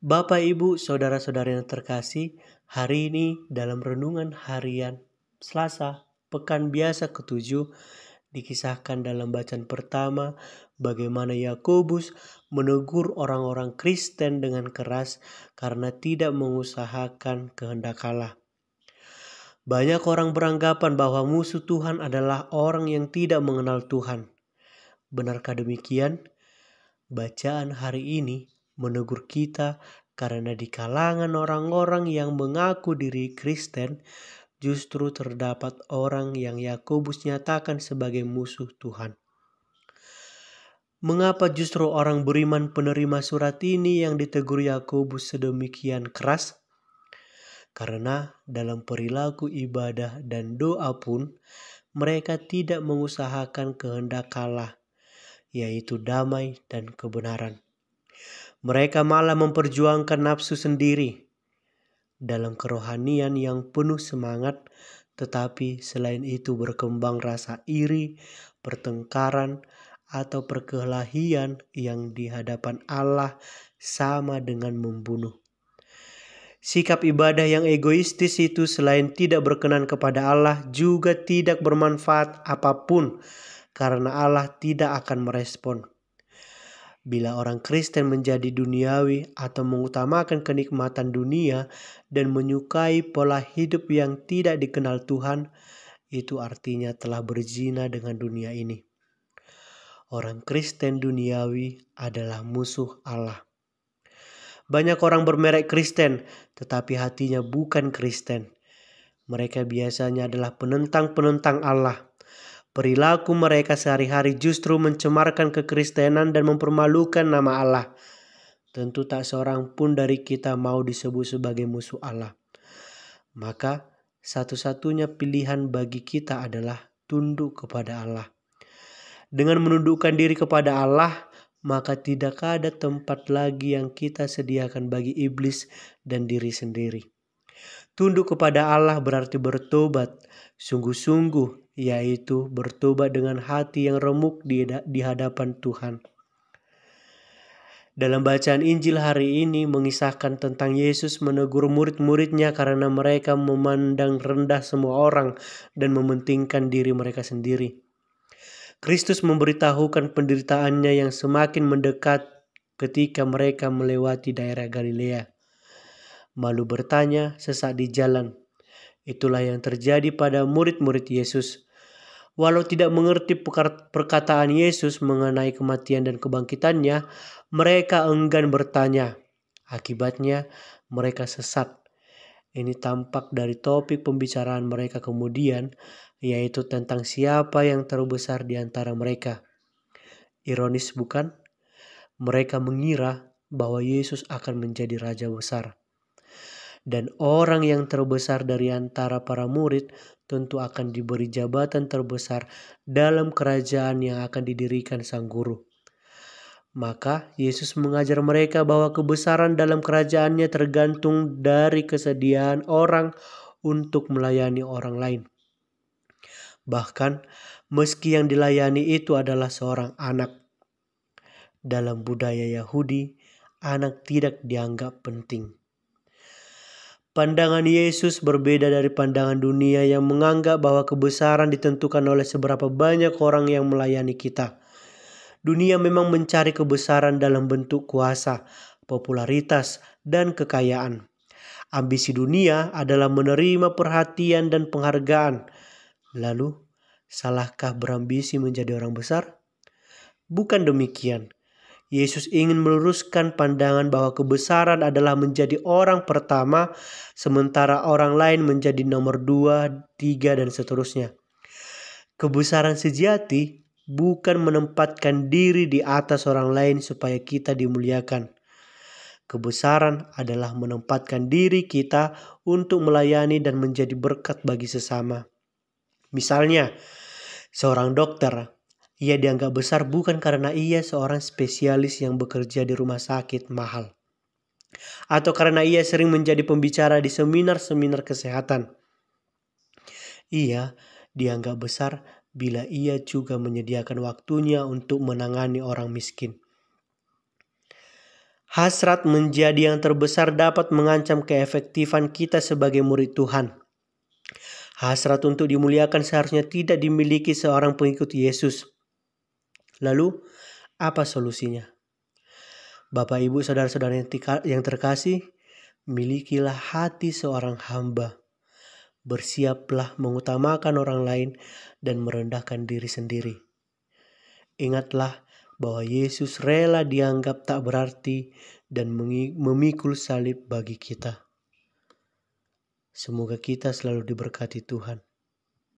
Bapak, Ibu, saudara-saudara yang terkasih, hari ini dalam renungan harian Selasa, Pekan Biasa ke-7, dikisahkan dalam bacaan pertama bagaimana Yakobus menegur orang-orang Kristen dengan keras karena tidak mengusahakan kehendak Allah. Banyak orang beranggapan bahwa musuh Tuhan adalah orang yang tidak mengenal Tuhan. Benarkah demikian? Bacaan hari ini menegur kita karena di kalangan orang-orang yang mengaku diri Kristen justru terdapat orang yang Yakobus nyatakan sebagai musuh Tuhan. Mengapa justru orang beriman penerima surat ini yang ditegur Yakobus sedemikian keras? Karena dalam perilaku ibadah dan doa pun mereka tidak mengusahakan kehendak Allah, yaitu damai dan kebenaran. Mereka malah memperjuangkan nafsu sendiri dalam kerohanian yang penuh semangat, tetapi selain itu berkembang rasa iri, pertengkaran, atau perkelahian yang di hadapan Allah sama dengan membunuh. Sikap ibadah yang egoistis itu selain tidak berkenan kepada Allah juga tidak bermanfaat apapun karena Allah tidak akan merespon. Bila orang Kristen menjadi duniawi atau mengutamakan kenikmatan dunia dan menyukai pola hidup yang tidak dikenal Tuhan, itu artinya telah berzina dengan dunia ini. Orang Kristen duniawi adalah musuh Allah. Banyak orang bermerek Kristen, tetapi hatinya bukan Kristen. Mereka biasanya adalah penentang-penentang Allah. Perilaku mereka sehari-hari justru mencemarkan kekristenan dan mempermalukan nama Allah. Tentu tak seorang pun dari kita mau disebut sebagai musuh Allah. Maka satu-satunya pilihan bagi kita adalah tunduk kepada Allah. Dengan menundukkan diri kepada Allah, maka tidak ada tempat lagi yang kita sediakan bagi iblis dan diri sendiri. Tunduk kepada Allah berarti bertobat sungguh-sungguh, yaitu bertobat dengan hati yang remuk di hadapan Tuhan. Dalam bacaan Injil hari ini mengisahkan tentang Yesus menegur murid-muridnya karena mereka memandang rendah semua orang dan mementingkan diri mereka sendiri. Kristus memberitahukan penderitaannya yang semakin mendekat ketika mereka melewati daerah Galilea. Malu bertanya sesaat di jalan. Itulah yang terjadi pada murid-murid Yesus. Walau tidak mengerti perkataan Yesus mengenai kematian dan kebangkitannya, mereka enggan bertanya. Akibatnya, mereka sesat. Ini tampak dari topik pembicaraan mereka kemudian, yaitu tentang siapa yang terbesar di antara mereka. Ironis bukan? Mereka mengira bahwa Yesus akan menjadi raja besar. Dan orang yang terbesar dari antara para murid tentu akan diberi jabatan terbesar dalam kerajaan yang akan didirikan sang guru. Maka Yesus mengajar mereka bahwa kebesaran dalam kerajaannya tergantung dari kesediaan orang untuk melayani orang lain. Bahkan meski yang dilayani itu adalah seorang anak. Dalam budaya Yahudi, anak tidak dianggap penting. Pandangan Yesus berbeda dari pandangan dunia yang menganggap bahwa kebesaran ditentukan oleh seberapa banyak orang yang melayani kita. Dunia memang mencari kebesaran dalam bentuk kuasa, popularitas, dan kekayaan. Ambisi dunia adalah menerima perhatian dan penghargaan. Lalu, salahkah berambisi menjadi orang besar? Bukan demikian. Yesus ingin meluruskan pandangan bahwa kebesaran adalah menjadi orang pertama, sementara orang lain menjadi nomor 2, 3, dan seterusnya. Kebesaran sejati bukan menempatkan diri di atas orang lain supaya kita dimuliakan. Kebesaran adalah menempatkan diri kita untuk melayani dan menjadi berkat bagi sesama. Misalnya, seorang dokter. Ia dianggap besar bukan karena ia seorang spesialis yang bekerja di rumah sakit mahal, atau karena ia sering menjadi pembicara di seminar-seminar kesehatan. Ia dianggap besar bila ia juga menyediakan waktunya untuk menangani orang miskin. Hasrat menjadi yang terbesar dapat mengancam keefektifan kita sebagai murid Tuhan. Hasrat untuk dimuliakan seharusnya tidak dimiliki seorang pengikut Yesus. Lalu, apa solusinya? Bapak, Ibu, saudara-saudara yang terkasih, milikilah hati seorang hamba. Bersiaplah mengutamakan orang lain dan merendahkan diri sendiri. Ingatlah bahwa Yesus rela dianggap tak berarti dan memikul salib bagi kita. Semoga kita selalu diberkati Tuhan.